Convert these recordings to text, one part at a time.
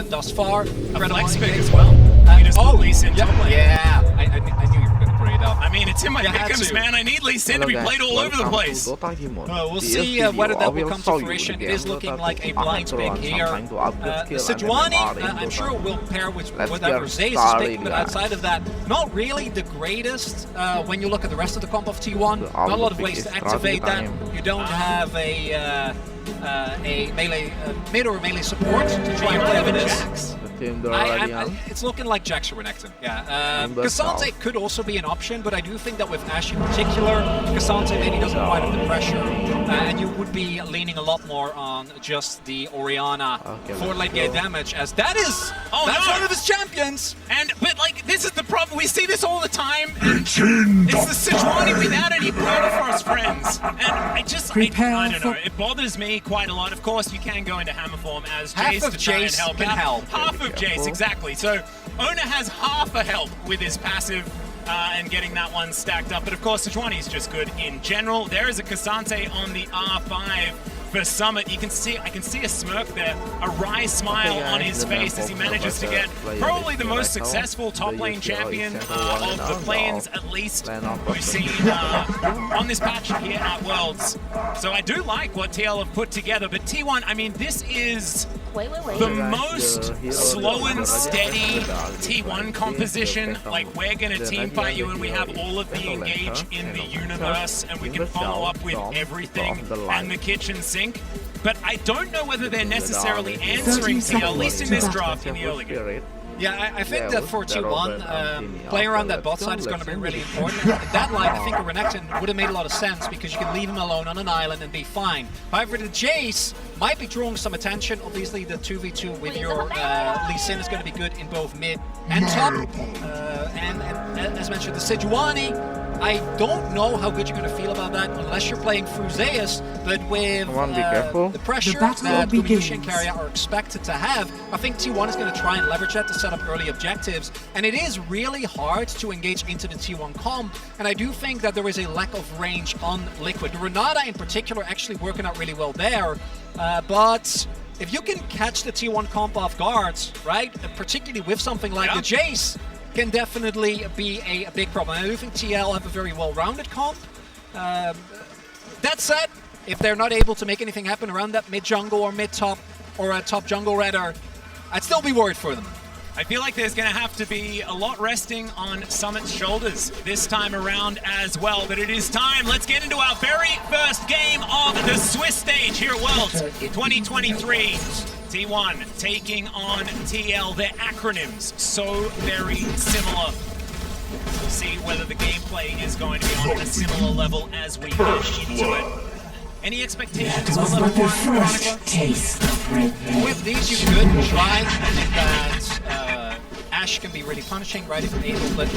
tournament thus far. A flex pick as well. Lee Sin top lane. Yeah, I knew you were going to bring it up. I mean, it's in my pick'ems, man. I need Lee Sin to be played all over the place. We'll see whether that will come to fruition. It is looking like a blind pick here. Sejuani, I'm sure will pair with whatever Zay's is picking, but outside of that, not really the greatest when you look at the rest of the comp of T1. Not a lot of ways to activate that. You don't have a melee mid or melee support to try and play with this. It's looking like Jax or Renekton. Yeah, Cassante could also be an option, but I do think that with Ashe in particular, Cassante maybe doesn't quite have the pressure, and you would be leaning a lot more on just the Orianna for late game damage, as that is that's one of his champions. But like, this is the problem. We see this all the time. It's the Sejuani without any Permafrost friends, and I don't know. It bothers me quite a lot. Of course, you can go into hammer form as Jace to try and help out. Half of Jace, exactly. So Ona has half a help with his passive and getting that one stacked up. But of course, Sejuani is just good in general. There is a Cassante on the R5 for Summit. I can see a smirk there, a wry smile on his face as he manages to get probably the most successful top lane champion of the play-ins, at least we've seen on this patch here at Worlds. So I do like what TL have put together, but T1, I mean, this is the most slow and steady T1 composition. Like, we're gonna team fight you and we have all of the engage in the universe and we can follow up with everything and the kitchen sink. But I don't know whether they're necessarily answering TL, at least in this draft in the early game. Yeah, I think that for T1, playing around that bot side is going to be really important. That line, I think a Renekton would have made a lot of sense because you can leave him alone on an island and be fine. However, the Jace might be drawing some attention. Obviously, the 2v2 with your Lee Sin is going to be good in both mid and top. And as mentioned, the Sejuani, I don't know how good you're going to feel about that unless you're playing through Zeus, but with the pressure that Gumayushi and Keria are expected to have, I think T1 is going to try and leverage that to set up early objectives, and it is really hard to engage into the T1 comp, and I do think that there is a lack of range on Liquid. Renata in particular actually working out really well there, but if you can catch the T1 comp off guard, right, particularly with something like the Jace, can definitely be a big problem. I do think TL have a very well-rounded comp. That said, if they're not able to make anything happen around that mid-jungle or mid-top, or a top jungle rather, I'd still be worried for them. I feel like there's going to have to be a lot resting on Summit's shoulders this time around as well, but it is time. Let's get into our very first game of the Swiss stage here at Worlds 2023. T1 taking on TL, their acronyms so very similar. We'll see whether the gameplay is going to be on a similar level as we get into it. Any expectations for level 1? Taste of revenge. With these you could try. I think that Ashe can be really punishing, right, if you're able, but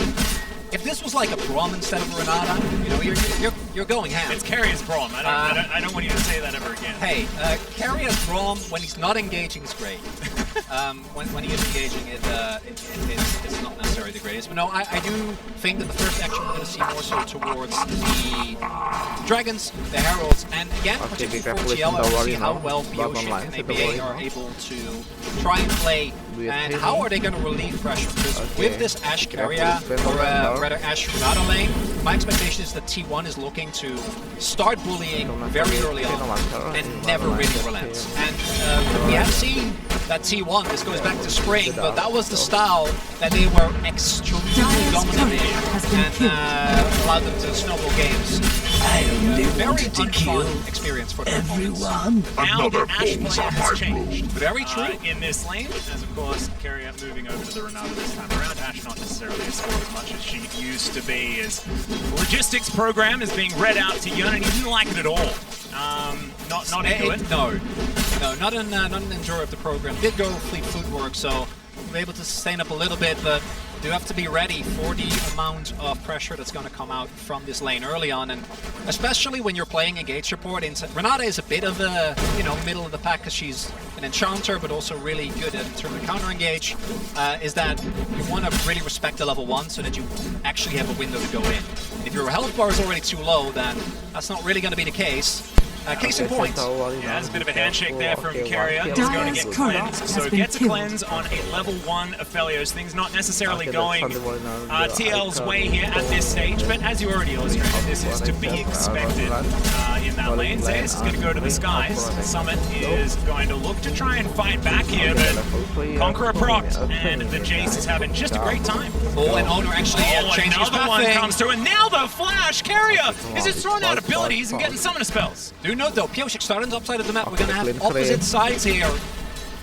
if this was like a Braum instead of a Renata, you know, you're going ham. It's Keria's Braum. I don't want you to say that ever again. Hey, Keria's Braum, when he's not engaging, is great. When he is engaging, it's not necessarily the greatest. But no, I do think that the first action we're going to see more so towards the Dragons, the Heralds, and again, particularly for TL, I want to see how well Bioshi and ABA are able to try and play, and how are they going to relieve pressure? Because with this Ashe Keria, or rather Ashe Renata lane, my expectation is that T1 is looking to start bullying very early on and never really relents. And we have seen that T1, this goes back to spring, but that was the style that they were extremely dominant in and allowed them to snowball games. Very unfun experience for them. Now the Ashe play has changed. Very true. In this lane, as of course Keria moving over to the Renata this time around. Ashe not necessarily a score as much as she used to be. His logistics program is being read out to Yun, and he didn't like it at all. Not into it. No, not an enjoyer of the program. Did go Fleet Footwork, so we're able to sustain up a little bit, but do have to be ready for the amount of pressure that's going to come out from this lane early on, and especially when you're playing engage support. Renata is a bit of a, you know, middle of the pack because she's an enchanter, but also really good in terms of counter engage. Is that you want to really respect the level 1 so that you actually have a window to go in. If your health bar is already too low, then that's not really going to be the case. Case in point. Yeah, there's a bit of a handshake there from Carrier. He's going to get cleansed. So gets a cleanse on a level 1 Aphelios. Things not necessarily going TL's way here at this stage, but as you already illustrated, this is to be expected in that lane. Zeus is going to go to the skies. Summit is going to look to try and fight back here, but Conqueror procced, and the Jace is having just a great time. Oh, and Owner actually changed his another one comes through, and now the flash! Carrier is just throwing out abilities and getting summoner spells. Do note though, Pioshik starting top side of the map. We're going to have opposite sides here,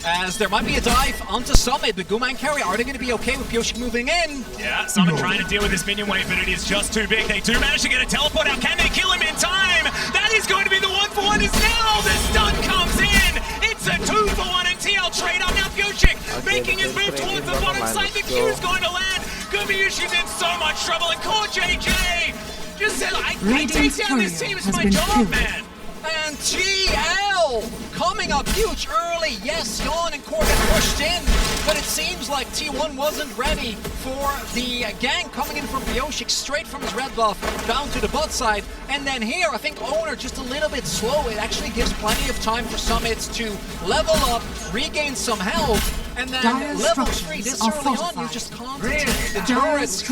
as there might be a dive onto Summit, but Guma and Carrier, are they going to be okay with Pioshik moving in? Yeah, Summit trying to deal with this minion wave, but it is just too big. They do manage to get a teleport out. Can they kill him in time? That is going to be the 1-for-1 is now! The stun comes in! It's a 2-for-1 and TL trade up. Now Pioshik making his move towards the bottom side. The Q is going to land. Gumayushi's in so much trouble, and Core JJ just said, I take down this team, it's my job, man! And TL coming up huge early. Yes, Yawn and Core get pushed in, but it seems like T1 wasn't ready for the gank coming in from Pioshik straight from his red buff down to the bot side. And then here, I think Owner just a little bit slow. It actually gives plenty of time for Summits to level up, regain some health, and then level 3 this early on, you just can't take the turrets.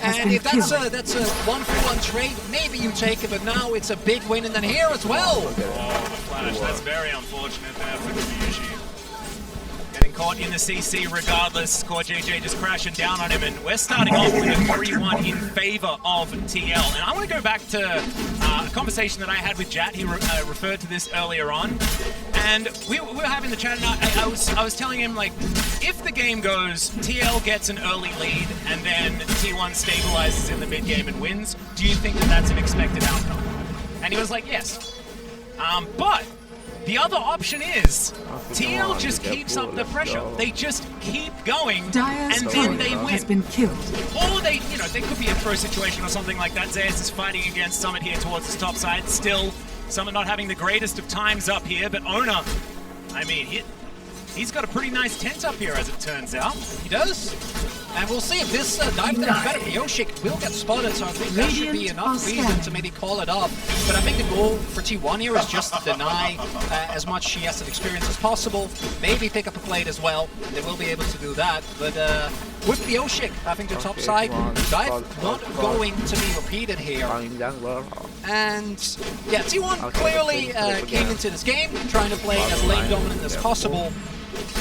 And if that's a 1-for-1 trade, maybe you take it, but now it's a big win, and then here as well. Oh, the flash, that's very unfortunate there for Gumayushi. Getting caught in the CC regardless. Core JJ just crashing down on him, and we're starting off with a 3-1 in favor of TL. And I want to go back to a conversation that I had with Jat. He referred to this earlier on. And we were having the chat, and I was telling him, like, if the game goes, TL gets an early lead, and then T1 stabilizes in the mid game and wins, do you think that that's an expected outcome? And he was like, yes. But the other option is TL just keeps up the pressure. They just keep going, and then they win. Has been killed. Or they, you know, they could be a throw situation or something like that. Zeus is fighting against Summit here towards his top side. Still, Summit not having the greatest of times up here, but Owner, I mean, he's got a pretty nice tent up here, as it turns out. He does. And we'll see if this dive there is better. Pioshik will get spotted, so I think that should be enough reason to maybe call it off. But I think the goal for T1 here is just to deny as much CS of experience as possible. Maybe pick up a plate as well. They will be able to do that. But with Pioshik having the top side, dive not going to be repeated here. And yeah, T1 clearly came into this game trying to play as lane dominant as possible.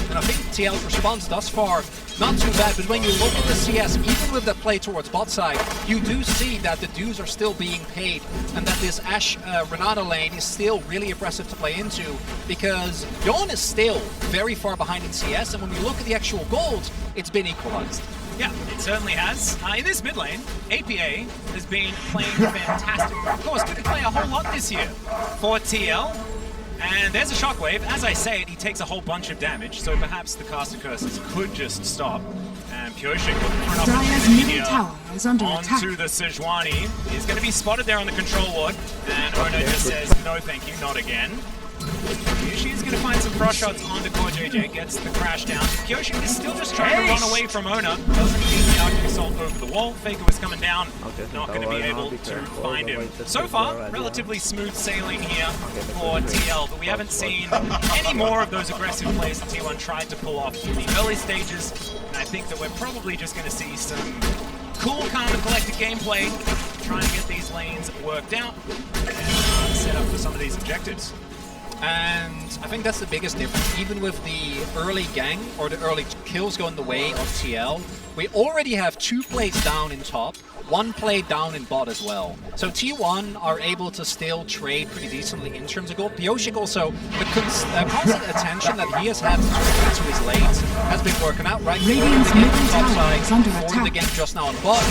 And I think TL's response thus far, not too bad, but when you look at the CS, even with the play towards bot side, you do see that the dues are still being paid, and that this Ashe Renata lane is still really impressive to play into, because Yawn is still very far behind in CS, and when we look at the actual gold, it's been equalized. Yeah, it certainly has. In this mid lane, APA has been playing fantastic. Of course, didn't play a whole lot this year for TL. And there's a shockwave. As I say it, he takes a whole bunch of damage, so perhaps the caster curses could just stop. And Pioshik looking for an opportunity here onto the Sejuani. He's going to be spotted there on the control ward, and Ono just says, no thank you, not again. Yoshi's going to find some frost shots onto Core JJ, gets the crash down. Pioshik is still just trying to run away from Ona. Doesn't use the Arctic Assault over the wall. Faker was coming down, not going to be able to find him. So far, relatively smooth sailing here for TL, but we haven't seen any more of those aggressive plays that T1 tried to pull off in the early stages. And I think that we're probably just going to see some cool, calm, and collected gameplay, trying to get these lanes worked out and set up for some of these objectives. And I think that's the biggest difference. Even with the early gang or the early kills going the way of TL, we already have 2 plays down in top, 1 play down in bot as well. So T1 are able to still trade pretty decently in terms of gold. Pioshik also, the constant attention that he has had to his lanes has been working out, right? Radiant's middle tower is under attack. The game just now on bot,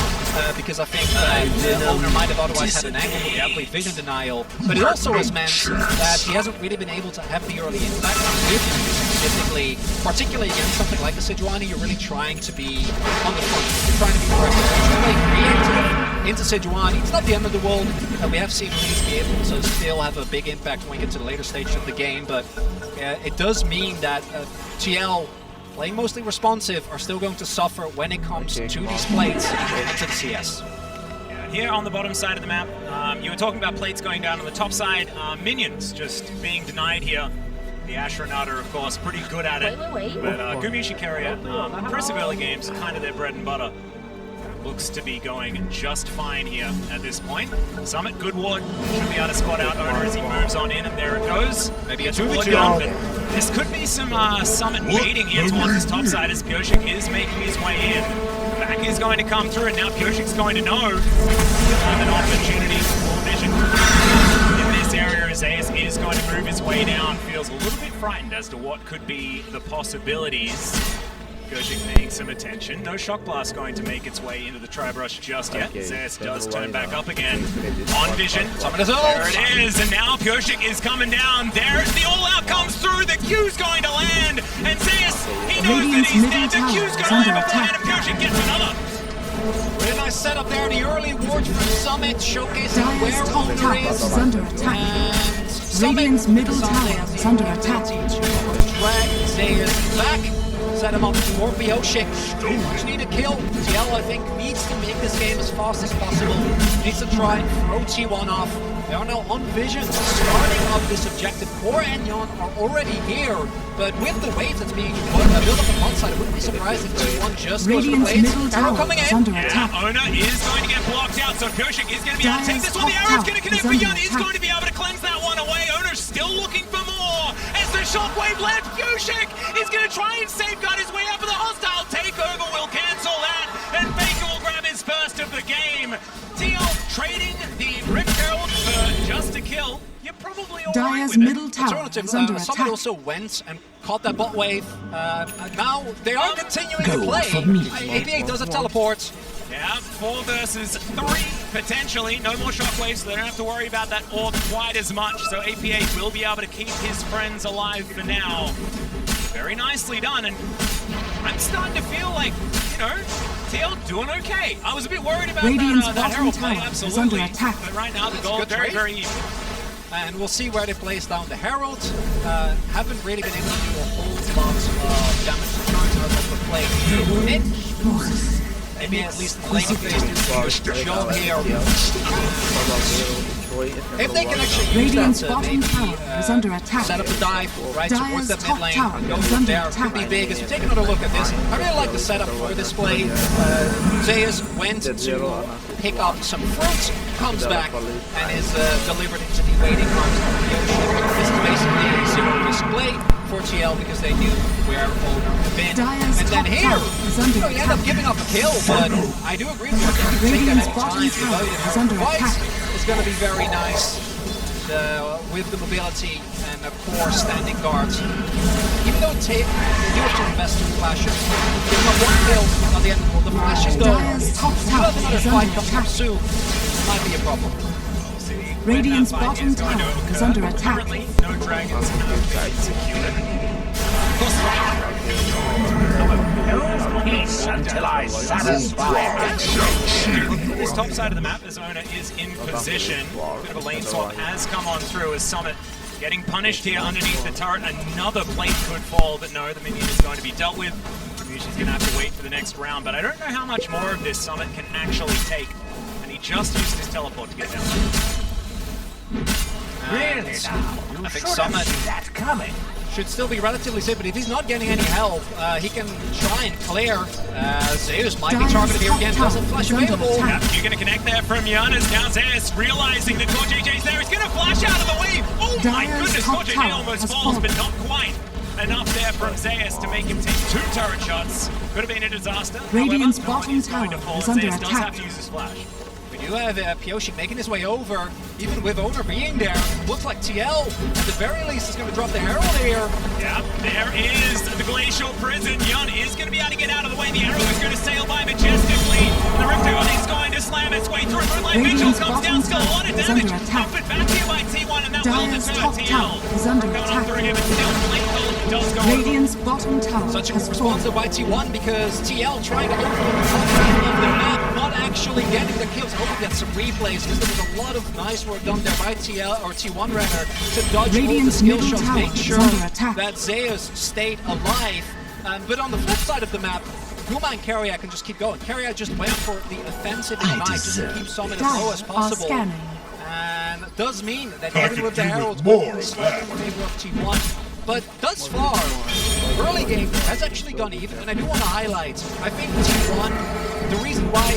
because I think the owner might have otherwise had an angle with the vision denial. But it also has meant that he hasn't really been able to have the early impact specifically, particularly against something like the Sejuani. You're really trying to be on the front. You're trying to be reactive into Sejuani. It's not the end of the world. We have seen Leeds be able to still have a big impact when we get to the later stages of the game, but it does mean that TL, playing mostly responsive, are still going to suffer when it comes to these plates and to the CS. Here on the bottom side of the map, you were talking about plates going down on the top side, minions just being denied here. The Astronaut are, of course, pretty good at it, but Gumishi Carrier, impressive early games, kind of their bread and butter. Looks to be going just fine here at this point. Summit, good ward, should be able to spot out Owner as he moves on in, and there it goes. Maybe a 2v2, but this could be some Summit baiting here towards his top side as Pioshik is making his way in. Back is going to come through, and now Pioshik's going to know an opportunity for vision. In this area, Zayas is going to move his way down. Feels a little bit frightened as to what could be the possibilities. Pioshik paying some attention. No Shock Blast going to make its way into the Tri-Brush just yet. Zayas does turn back up again. On vision. There it is, and now Pioshik is coming down. There, the all-out comes through. The Q's going to land, and Zayas, he knows that he's dead. The Q's going to land before and Pioshik gets another. Really nice setup there. The early wards from Summit showcasing where Owner is. Under attack. And Summit Radiant's middle tower is under attack. Drag Zayas back. Set him up for Pioshik. Just need a kill. TL, I think, needs to make this game as fast as possible. Needs to try and throw T1 off. They are now on vision, starting up this objective. Core and Yon are already here, but with the wave that's being built up on one side, I wouldn't be surprised if T1 just goes for the blades. Arrow coming in. Owner is going to get blocked out, so Pioshik is going to be able to take this one. The arrow's going to connect for Yon. He's going to be able to cleanse that one away. Owner's still looking for more. As the shockwave lands, Pioshik is going to try and safeguard his way out, but the hostile takeover will cancel that, and Baker will grab his first of the game. TL trading the Rift Herald for just a kill. You're probably all right with middle tower is under Summit attack. also went and caught that bot wave. And now they are continuing to play. APA does a teleport. Yeah, 4 versus 3 potentially. No more shockwaves, so they don't have to worry about that orb quite as much. So APA will be able to keep his friends alive for now. Very nicely done, and I'm starting to feel like, you know, TL doing okay. I was a bit worried about that Herald play, absolutely. But right now the goal very, very even. And we'll see where they place down the Herald. Haven't really been able to do a whole lot of damage to turns out of the play. Mid, maybe at least in the later phase, do a job here. If they can actually use that to maybe set up a dive right towards that mid lane and go from there, could be big. As you take another look at this, I really like the setup for this play. Zayas went to pick up some fruit, comes back, and is delivered into the waiting arms of the ocean. This is basically a zero display for TL because they knew where Owner had been. And then here, you know, you end up giving up a kill, but I do agree with you. You take that any time without it. It's going to be very nice with the mobility and of course standing guards. Even though they do have to invest in flashes, give them one kill on the end of the flashes though. Still have another fight coming up soon. Might be a problem. Radiant's bottom tower is under attack. Currently, no dragons have been executed. Of course, until I satisfy. This top side of the map, as Owner is in position. Bit of a lane swap has come on through as Summit getting punished here underneath the turret. Another plate could fall, but no, the minion is going to be dealt with. She's going to have to wait for the next round, but I don't know how much more of this Summit can actually take. And he just used his teleport to get down. Really now? I think Summit that coming. Should still be relatively safe, but if he's not getting any help, he can try and clear. Zeus might be targeted here again. Doesn't flash available. Yep, you're going to connect there from Giannis. Now Zeus realizing that Core JJ's there. He's going to flash out of the wave. Oh my goodness, Core JJ almost falls, but not quite enough there from Zeus to make him take 2 turret shots. Could have been a disaster. Radiant's bottom tower is under attack. Does have to use his flash. We do have Pioshik making his way over, even with Owner being there. Looks like TL, at the very least, is going to drop the Herald here. Yeah, there is the Glacial Prison. Yun is going to be able to get out of the way. The arrow is going to sail by majestically. The Rift Herald is going to slam its way through. Moonlight Vigil comes down, still a lot of damage. Put back here by T1, and that will deter TL. Is under attack. Radiant's bottom tower Such a good response by T1 because TL trying to open the top of the map, not actually getting the kills. Hope we get some replays because there was a lot of nice work done there by TL or T1 rather to dodge all the skill shots, make sure that Zeus stayed alive. But on the flip side of the map, Guma and Carrier can just keep going. Carrier just went for the offensive ignite just to keep Summit as low as possible. And it does mean that even with the Herald going slightly in favor of T1, but thus far, early game has actually gone even, and I do want to highlight, I think T1, the reason why,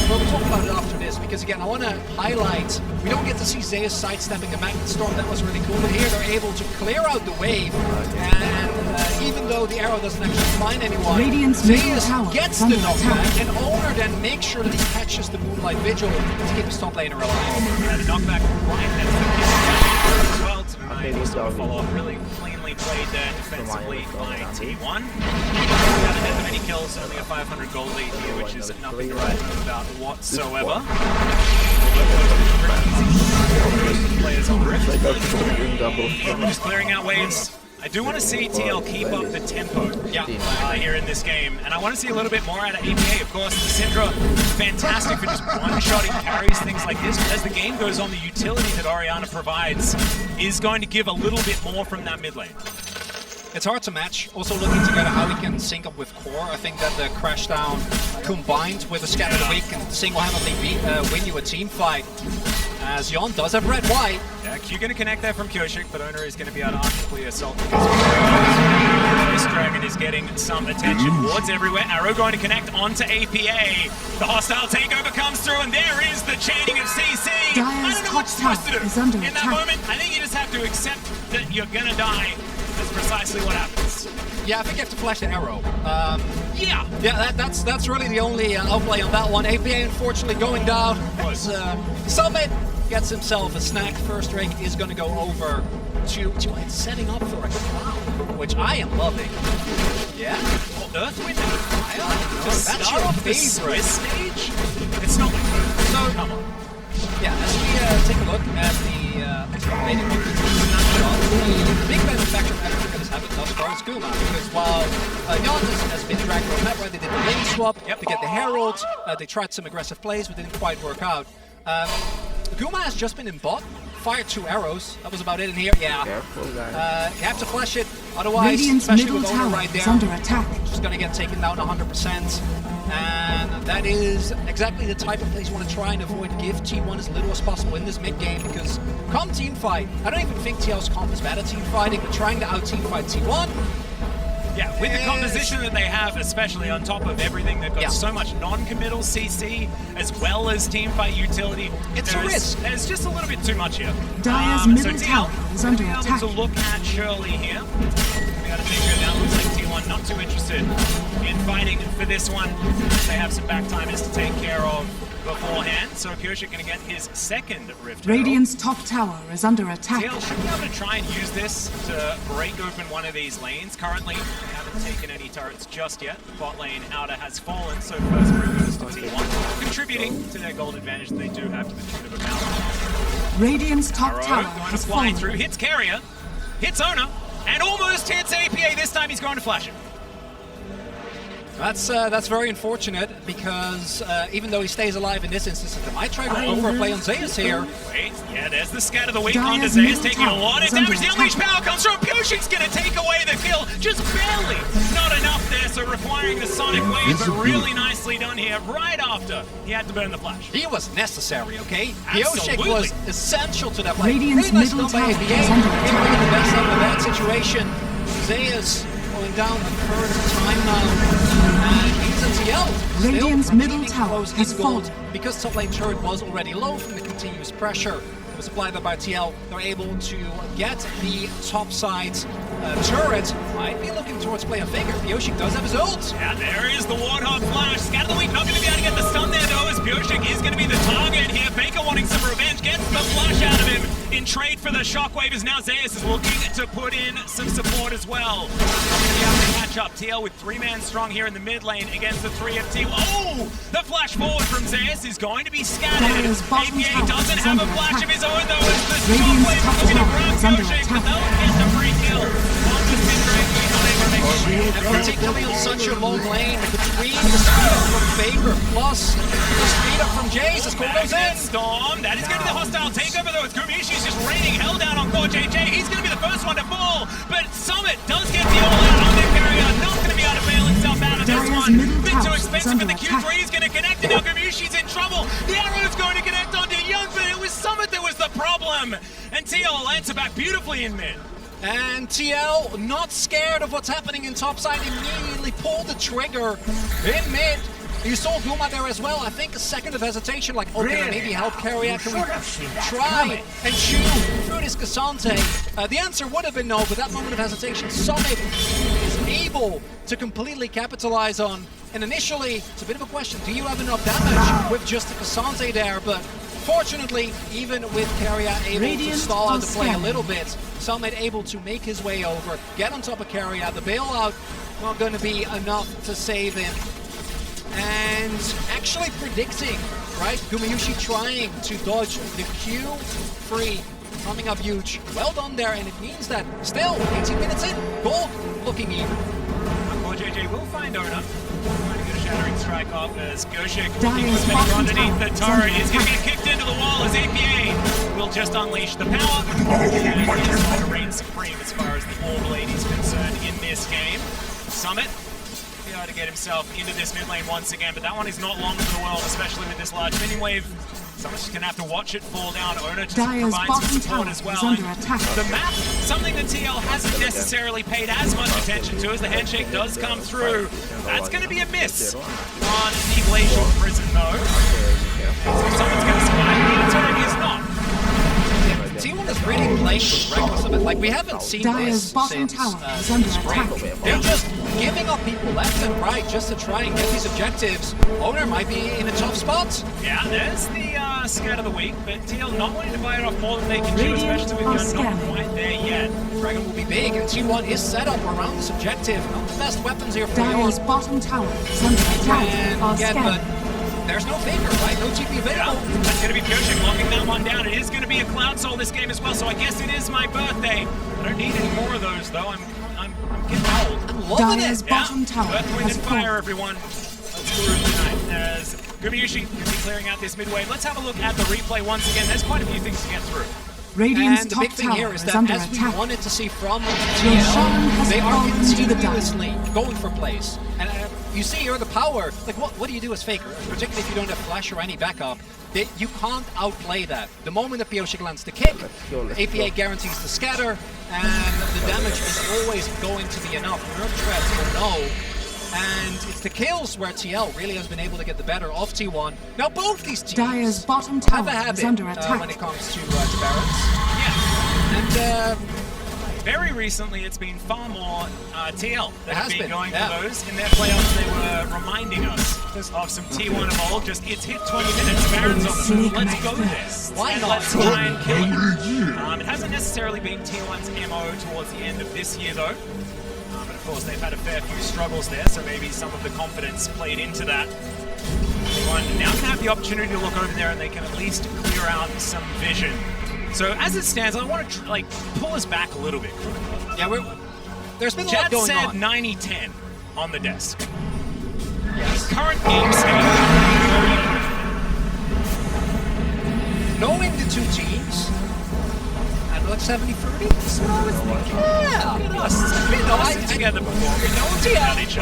we'll talk about it after this, because again, I want to highlight, we don't get to see Zeus sidestepping a Magnet Storm, that was really cool, but here they're able to clear out the wave, and even though the arrow doesn't actually find anyone, Zeus gets the knockback, and Owner then makes sure that he catches the Moonlight Vigil to keep his top laner alive. Yeah, the knockback right, that's the as well to follow up really cleanly played there defensively by T1. Haven't had many kills, only a 500 gold lead here, which is nothing to write about whatsoever. Players on Rift. Just clearing out waves. I do want to see TL keep up the tempo here in this game, and I want to see a little bit more out of APA. Of course, the Syndra, fantastic for just one-shotting carries, things like this. But as the game goes on, the utility that Orianna provides is going to give a little bit more from that mid lane. It's hard to match. Also looking together how we can sync up with Core. I think that the Crash Down combined with the Scatter the Weak can single-handedly win you a team fight. As Yon does have red-white. Yeah, Q going to connect there from Kyoshik, but Owner is going to be able to archically assault because this Dragon is getting some attention. Wards everywhere. Arrow going to connect onto APA. The hostile takeover comes through, and there is the chaining of CC. I don't know what you're supposed to do in that moment. I think you just have to accept that you're going to die. That's precisely what happens. Yeah, I think you have to flash the arrow. Yeah, that's really the only outplay on that one. APA unfortunately going down. Summit gets himself a snack. First rank is going to go over to it's setting up for a clown, which I am loving. Yeah, Earthwind and Fire. Just that's your favorite stage. It's not like that. So come on. Yeah, as we take a look at the snapshot, the big benefactor of everything that has happened thus far is Guma, because while Yon has been dragged from that, right, they did the lane swap to get the Herald, they tried some aggressive plays but didn't quite work out. Guma has just been in bot, fired 2 arrows, that was about it in here, yeah. You have to flash it, otherwise, especially with Owner right there, just gonna get taken down 100%. And that is exactly the type of plays you want to try and avoid. Give T1 as little as possible in this mid game, because come team fight, I don't even think TL's comp is bad at team fighting, but trying to out team fight T1. Yeah, with the composition that they have, especially on top of everything, they've got so much non-committal CC as well as teamfight utility. It's a risk. There's just a little bit too much here. Dire's middle tower is under attack. To look at Shirley here. We got to take her down. Looks like T1 not too interested in fighting for this one. They have some back timers to take care of beforehand, so Kyoshik going to get his second Rift. Radiant's top tower is under attack. TL should be able to try and use this to break open one of these lanes. Currently, they haven't taken any turrets just yet. Bot lane outer has fallen, so first move goes to T1, contributing to their gold advantage that they do have to the tune of about. Radiant's top tower going has to fly fallen. through, hits Carrier, hits Owner, and almost hits APA. This time he's going to flash it. That's very unfortunate, because even though he stays alive in this instance, they might try to overplay on Zeus here. Wait, yeah, there's the scatter the weak onto Zeus, taking a lot of damage. The unleashed power comes from Kyoshik's gonna take away the kill, just barely. Not enough there, so requiring the sonic wave, but really nicely done here. Right after he had to burn the flash. He was necessary, okay? Kyoshik was essential to that play. Radiant's really nice middle by tower APA. is under He's attack. bringing the best out of that situation. Zeus going down a third time now. And he's a TL. Radiant's middle tower close has in gold. fallen. Because top lane turret was already low from the continuous pressure that was applied by TL, they're able to get the top side turret. Might be looking towards play a figure. Kyoshik does have his ult. Yeah, there is the Warthog flash. Scatter the weak, not going to be able to get the stun there though, as Kyoshik is going to be the target here. Baker wanting some revenge, gets the flash out of him in trade for the shockwave, as now Zeus is looking to put in some support as well. Not going to be able to catch up. TL with 3-man strong here in the mid lane against the 3 of T. Oh! The flash forward from Zeus is going to be scattered. APA doesn't have a flash of his own though, as the shockwave is looking to grab Kyoshik, but they'll get the free kill on the Syndra. And particularly on such a long lane, between the speed up from Faker plus the speed up from Jace as Core goes in. Storm, that is going to be the hostile takeover though, as Gumishi's just raining hell down on Core JJ. He's going to be the first one to fall, but Summit does get the all out on their carrier, not going to be able to bail himself out of this one. Bit defensive, but the Q3 is going to connect, and now Gumayusi's in trouble. The arrow is going to connect onto Young, but it was Summit that was the problem. And TL answer back beautifully in mid. And TL, not scared of what's happening in topside, immediately pulled the trigger in mid. You saw Guma there as well. I think a second of hesitation, like, oh, can I maybe help Carrier? Can we try and shoot through this Cassante? The answer would have been no, but that moment of hesitation, Summit is able to completely capitalize on. And initially, it's a bit of a question, do you have enough damage with just the Cassante there? But fortunately, even with Carrier able to stall out the play a little bit, Summit able to make his way over, get on top of Carrier. The bailout not going to be enough to save him. And actually predicting, right? Gumayusi trying to dodge the Q3 coming up huge. Well done there, and it means that still 18 minutes in, gold looking even. JJ will find Ona. Trying to get a shattering strike off as Goshik looking for Spectre underneath the turret. Is going to get kicked into the wall as APA will just unleash the power. And it's going to reign supreme as far as the Orb Lady is concerned in this game. Summit to get himself into this mid lane once again, but that one is not long for the world, especially with this large minion wave. Someone's just gonna have to watch it fall down. Ona just provides some support as well. The map, something that TL hasn't necessarily paid as much attention to as the handshake does come through. That's gonna be a miss on the Glacial Prison though. So someone's gonna survive. The turret is not. T1 is really playing with reckless of it. Like, we haven't seen this since spring. They're just giving up people left and right just to try and get these objectives. Owner might be in a tough spot. Yeah, there's the scat of the week, but TL not wanting to buy it off more than they can do, especially with Gun not quite there yet. Dragon will be big, and T1 is set up around this objective. Not the best weapons here for Dire's bottom tower is under attack. But there's no Faker, right? No TP available. Yeah, that's going to be Goshik locking that one down. It is going to be a Cloud Soul this game as well, so I guess it is my birthday. I don't need any more of those, though. I'm getting old. I'm loving Dire's it. bottom tower Earth, Wind, has and Fire, everyone. Let's groove tonight as Gumayusi can be clearing out this mid wave. Let's have a look at the replay once again. There's quite a few things to get through. Radiant's and the top big thing here tower is is that under as we attack. wanted to see from Roshan TL, has they are fallen to the continuously going for plays. And you see here the power, like what do you do as Faker? Particularly if you don't have flash or any backup, you can't outplay that. The moment that Pioshik lands the kick, APA guarantees the scatter, and the damage is always going to be enough. Nerf threats, no. And it's the kills where TL really has been able to get the better of T1. Now both these teams Dire's bottom have a tower habit is under attack. when it comes to Barracks. Yeah. And very recently, it's been far more TL that have been going for yeah. those. In their playoffs, they were reminding us of some T1 evolve. Just, it's hit 20 minutes, Barons on the move. Let's go there. Why not? Let's try and kill it. It hasn't necessarily been T1's MO towards the end of this year, though. But of course, they've had a fair few struggles there, so maybe some of the confidence played into that. T1 now can have the opportunity to look over there, and they can at least clear out some vision. So as it stands, I want to pull us back a little bit. Yeah, there's been a lot Chad going said on. 90-10 on the desk. Yes. Current game state. Knowing the two teams, and like 70-30? Yeah. Look at us. We've been together before.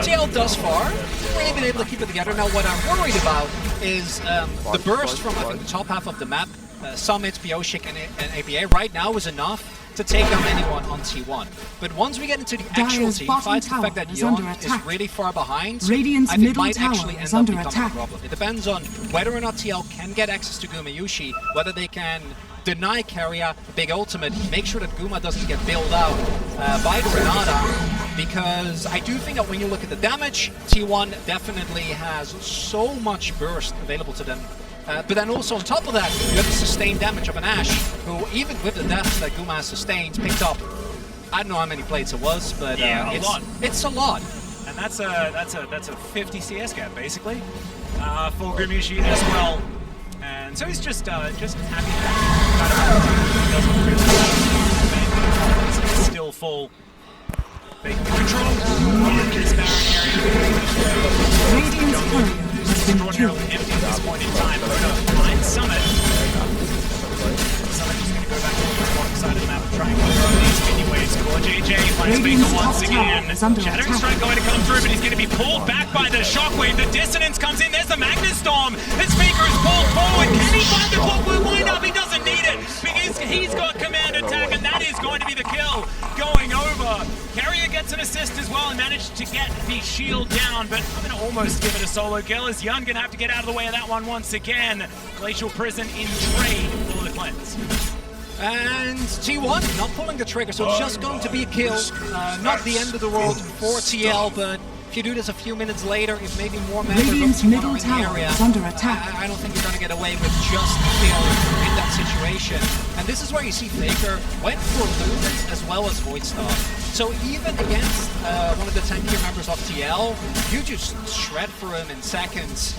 TL thus far, we've been able to keep it together. Now what I'm worried about is the burst from I think the top half of the map. Summit, Pioshik, and APA right now is enough to take down anyone on T1. But once we get into the actual team fights, the fact that Yon is really far behind, Radiant's I think middle might tower actually is end up under becoming attack. a problem. It depends on whether or not TL can get access to Gumayusi, whether they can deny Carrier a big ultimate, make sure that Guma doesn't get bailed out by the Renata, because I do think that when you look at the damage, T1 definitely has so much burst available to them. But then also on top of that, you have the sustained damage of an Ashe, who even with the deaths that Guma has sustained, picked up, I don't know how many plates it was, but yeah, it's a lot. And that's a 50 CS gap basically for Gumayusi as well. And so he's just happy that he doesn't really he's still full. Making control on this barren area. Radiant's courier has been killed. Extraordinarily empty at this point in time. Ona finds Summit. Summit just going to go back to the bottom side of the map and try and control these mini waves. JJ finds Radiant's Faker once top tower again. is under Shattering attack. Strike going to come through, but he's going to be pulled back by the Shockwave. The Dissonance comes in. There's the Magnus Storm. As Faker is pulled forward. Can he find the clockwork wind-up? He doesn't need it because he's got command attack, and that is going to be the kill going over. Carrier gets an assist as well and managed to get the shield down, but I'm going to almost give it a solo kill as Yun going to have to get out of the way of that one once again. Glacial Prison in trade for the cleanse. And T1 not pulling the trigger, so it's just going to be a kill. Not the end of the world for TL, but if you do this a few minutes later, if maybe more members Radiant's of T1 middle are in the tower area, is under attack. I don't think you're going to get away with just a kill in that situation. And this is where you see Faker went for Lumens as well as Voidstar. So even against one of the tankier members of TL, you just shred for him in seconds.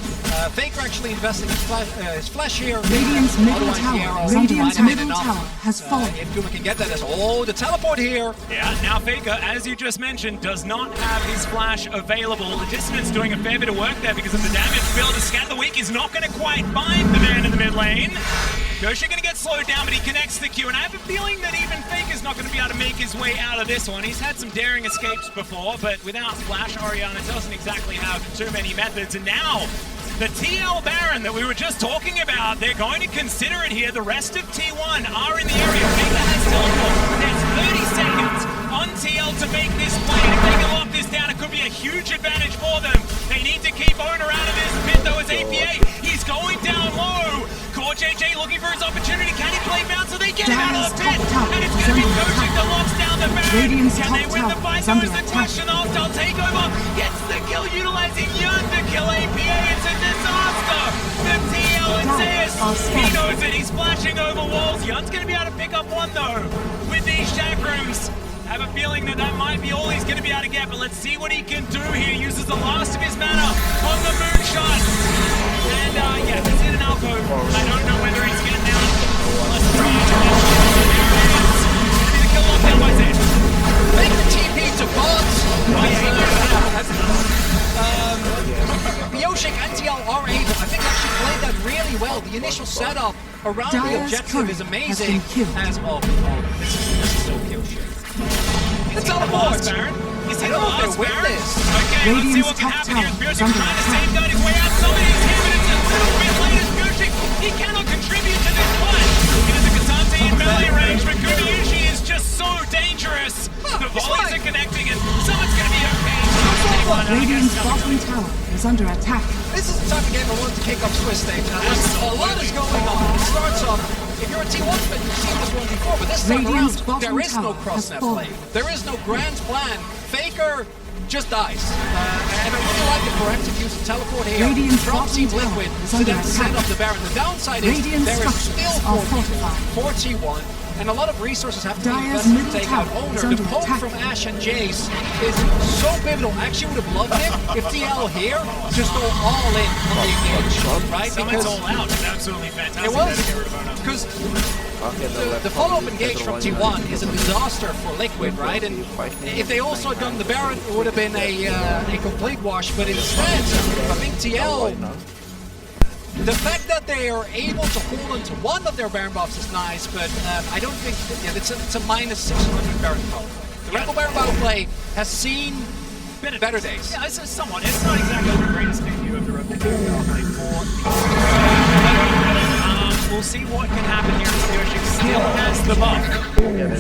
Faker actually investing his flash here. Radiant's middle tower. Radiant's middle tower has fallen. If Kuma can get that as the teleport here. Yeah, now Faker, as you just mentioned, does not have his flash available. The Dissonance doing a fair bit of work there because of the damage. Build to scatter the weak is not going to quite find the man in the mid lane. Gosha going to get slowed down, but he connects the Q, and I have a feeling that even Faker's not going to be able to make his way out of this one. He's had some daring escapes before, but without Flash, Orianna doesn't exactly have too many methods, and now the TL Baron that we were just talking about, they're going to consider it here. The rest of T1 are in the area. Faker has teleport. There's 30 seconds on TL to make this play, and if they can lock this down, it could be a huge advantage for them. They need to keep Owner out of this pit, though, as APA, he's going down low. Core JJ looking for his opportunity. Can he play bounce so they get him out of the pit? And it's going to be Gojek that locks down the Baron. Can they win the fight? Though is the question. Hostile takeover gets the kill, utilizing Yun to kill APA. It's a disaster. The TL insists. He knows it. He's flashing over walls. Yun's going to be able to pick up one, though, with these chakrams. I have a feeling that that might be all he's going to be able to get, but let's see what he can do here. Uses the last of his mana on the moonshot. And yeah, he's in an alcove. I don't know whether he's getting out. Let's try to there it is. Gonna be the kill lockdown by Zed. Make the TP to bots. Yoshik and TL are able, I think, actually played that really well. The initial setup around the objective is amazing. As this is so kill shit. Is he the last Baron? Is he the last Baron? Okay, let's see what can happen here. Spiritual trying to safeguard his way out. Somebody's here, but it's a little bit late as Spiritual. He cannot contribute to this fight. It is a Kasante in melee range, but Kubayushi is just so dangerous. The volleys are connecting, and someone's going to be okay. Radiant's bottom tower is under attack. This is the type of game I want to kick up Swiss stage. A lot is going on. It starts off, if you're a T1 fan, you've seen this one before, but this time around, there is no cross-net play. There is no grand plan. Faker just dies. And I really like the corrective use of teleport here from Team Liquid to then set up the Baron. The downside is there is still 4 T1. And a lot of resources have to be invested to take out Owner. The poke from Ashe and Jace is so pivotal. I actually would have loved it if TL here just go all in on the engage, right? Because all out is absolutely fantastic. It was, because the follow-up engage from T1 is a disaster for Liquid, right? And if they also had done the Baron, it would have been a complete wash. But instead, I think TL... The fact that they are able to hold on to one of their Baron buffs is nice, but I don't think it's a minus 600 Baron power play. The Rebel Baron battle play has seen better days. Yeah, it's somewhat. It's not exactly the greatest debut of the Rebel Baron battle play for we'll see what can happen here as Yoshik still has the buff.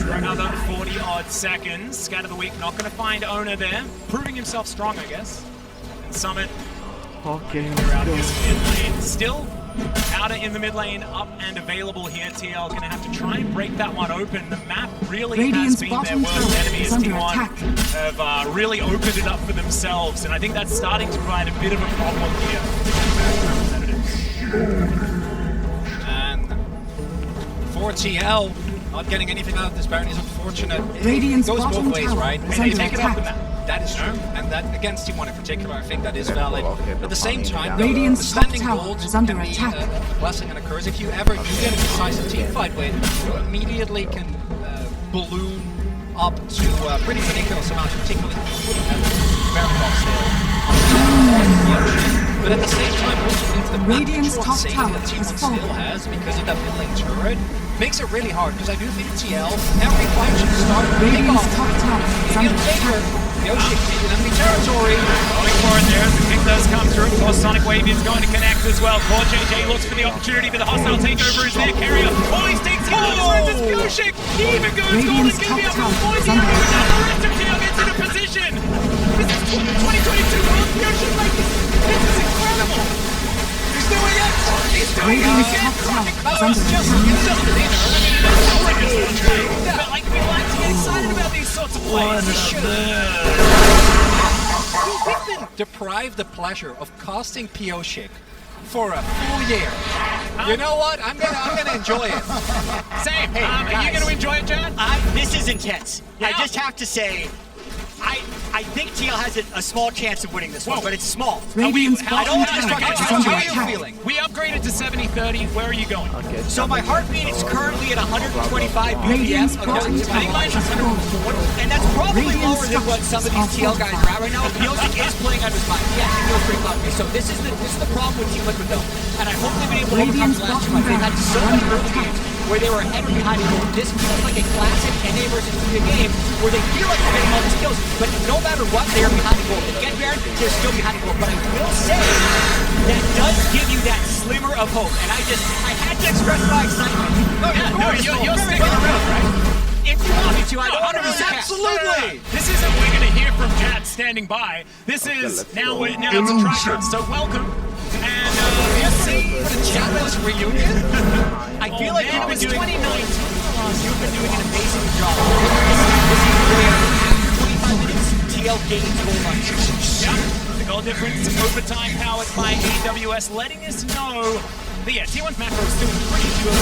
For another 40-odd seconds. Scatter the Weak not going to find Owner there. Proving himself strong, I guess. And Summit around his mid lane. Still Outer in the mid lane, up and available here. TL going to have to try and break that one open. The map really has been their worst enemy as T1 have really opened it up for themselves, and I think that's starting to provide a bit of a problem here. And for TL, not getting anything out of this Baron is unfortunate. Radiant's it goes both ways, right? They take it off the map. That is true, and that against T1 in particular, I think that is valid. At the same time, the standing gold can be a blessing and a curse. If you ever do get a decisive team fight win, you immediately can balloon up to pretty ridiculous amounts, particularly if you have Baron buff still. but at the same time also means the Radiant's top safety tower that T1 has still fallen. has because of that mid-lane turret makes it really hard, because I do think TL, every fight should start big Radiant's off. top tower is If under you later, attack. Yoshi taking enemy territory. Going for it there as the kick does come through. Of course, Sonic Wavian's going to connect as well. Core JJ looks for the opportunity, but the hostile takeover is there. Carrier always takes it over. It's Pioshik. He even goes golden. Radiant's Give me top up tower for is under attack. the rest of TL gets into position. This is 2022 world. Pioshik like this is incredible. He's doing it! He's doing Radiant's it! top tower is Oh, under it's just attack. a dinner. I mean, it is so ridiculous. But like, we like to get excited about these sorts of plays. We've been deprived the pleasure of casting Pioshik for a full year. You know what? I'm gonna enjoy it. Same. Hey, are you guys. going to enjoy it, John? This is intense. Yeah. I just have to say, I think TL has a small chance of winning this one, Whoa. but it's small. Radiant's I don't bottom want to tower distract is you. under How are you attack. feeling? We upgraded to 70-30. Where are you going? So my heartbeat is currently at 125 Radiant's BPM. bottom Okay. tower has fallen. And that's probably Radiant's lower than what some of these TL guys are at right now. Pioshik is playing under his mind. He actually feels pretty confident. So this is the problem with Team Liquid though. And I hope they've been able to overcome Radiant's the last two bottom months. They've had so many barracks early games where they were ahead or behind a goal. This feels like a classic NA versus Korea game where they feel like they're getting all these kills, but no matter what, they are behind the goal. They get Baron, they're still behind the goal. But I will say that does give you that slimmer of hope. And I had to express my excitement. You're sticking around, right? If you want me to, I don't want to miss a catch. Absolutely. This isn't we're going to hear from Jad standing by. This is now it's a tracker. So welcome. And we'll see The Chatless reunion? I feel like man, you've been it was doing 2019. You've been doing an amazing job. This is where after 25 minutes, TL gains goal line. Yeah, the goal difference, overtime powered by AWS, letting us know. But yeah, T1's macro is still pretty good.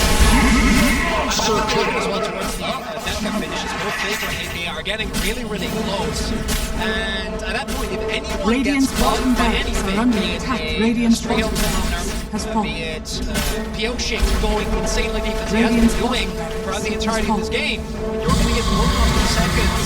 So Jordan as well towards the deathcap finishes. Both Faker and AP are getting really, really close. And at that point, if anyone Radiant's gets caught bottom by barracks anything, are under be it attack. a Radiant's straight up bottom Warrunner, has be fallen. it Pioshik going insanely defensive, he has Radiant's been doing bottom throughout the barracks entirety has of this fallen. game, you're going to get more than seconds.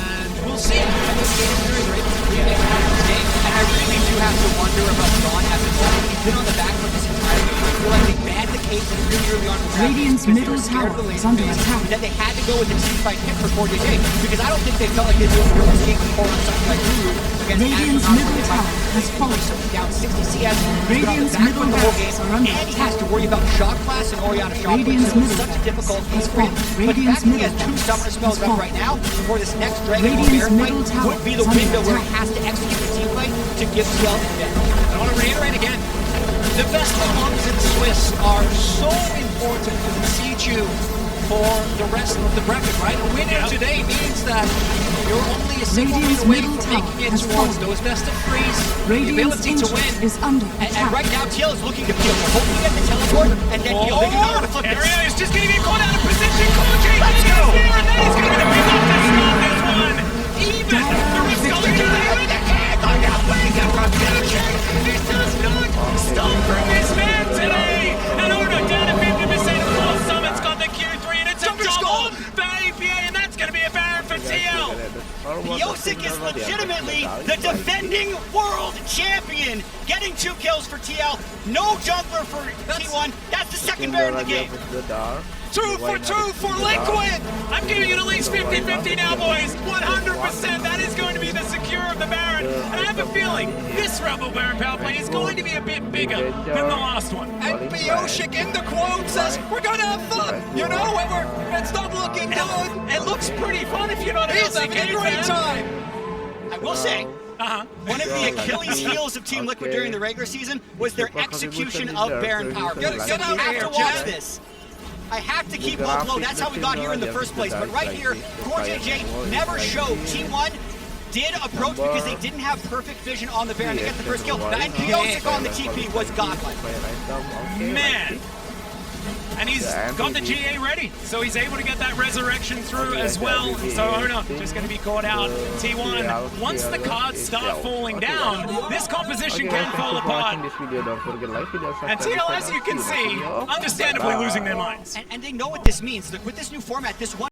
And we'll see how this game carries. We're able to really out this game. And I really do have to wonder about Dawn at the moment. He's been on the back foot this entire game. I feel like they banned the case really early on. Radiant's middle tower is under attack. That they had to go with the team fight pick for 4JJ because I don't think they felt like they'd be able to escape the core on something like Guru against Radiant's Astronaut middle when they tower fight. has fallen. So down 60 CS, Radiant's back middle foot the whole game, barracks are under and he has to worry about shock class and Orianna shock. Radiant's So it's middle such a difficult barracks game for him. has fallen. But the Radiant's fact that he has middle 2 summoner spells has up fallen. right now before this next Dragon Ball Radiant's Baron middle fight tower would be the is under window where he attack. has to execute the team fight to give TL the advantage. I want to reiterate again, the best of ones in Swiss are so important to the CG for the rest of the bracket, right? A winner today means that you're only a single win Radiant's away middle from tower making it has towards fallen. those best of threes, the Radiant's ability to win. ancient is under And attack. right now, TL is looking to peel. They're hoping to get the teleport, and then he'll they can know to flip this. Area is just going to get caught out of position. Core JJ Let's is go. there, and that is going to be the big up to start this one. Even the risk of the It does not stop from this man today. And Ono down to 50%. Of course, Summit's got the Q3, and it's a double for APA, and that's going to be a Baron for TL. Pioshik is legitimately the defending world champion, getting 2 kills for TL. No jungler for T1. That's the second Baron of the game. 2 for 2 for Liquid! I'm giving it at least 50-50 now, boys. 100%. That is going to be the secure of the Baron. And I have a feeling this Rebel Baron power play is going to be a bit bigger than the last one. And Pioshik in the quote says, we're gonna have fun! You know, when it's not looking good! It looks pretty fun if you're not a He's having a great time! I will say, one of the Achilles heels of Team Liquid during the regular season was their execution of Baron power play. Get out You of have here, to watch Jad. this. I have to keep hope low. That's how we got here in the first place. But right here, Core JJ never showed. Team 1 did approach because they didn't have perfect vision on the Baron to get the first kill. And Pioshik on the TP was godlike. Man. And he's got the GA ready, so he's able to get that resurrection through as well. So Ono just going to be caught out. T1, once the cards start falling down, this composition can fall apart. And TL, as you can see, understandably losing their minds. And they know what this means. Look, with this new format, this one